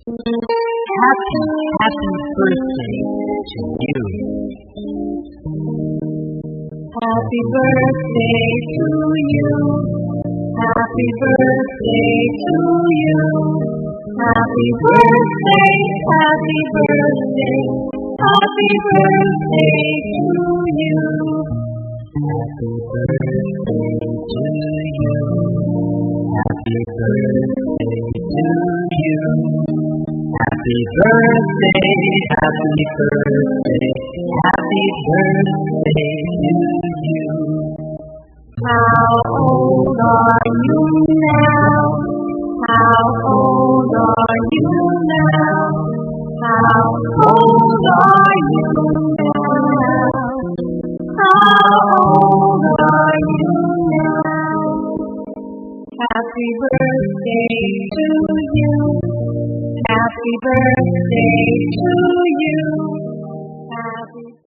Happy birthday to you. Happy birthday to you. Happy birthday to you. Happy birthday, happy birthday, happy birthday to you. Happy birthday to you. Happy birthday to you. Happy birthday, happy birthday, happy birthday to you. How old are you now? How old are you now? How old are you now? How old are you now? Happy birthday to you. Happy birthday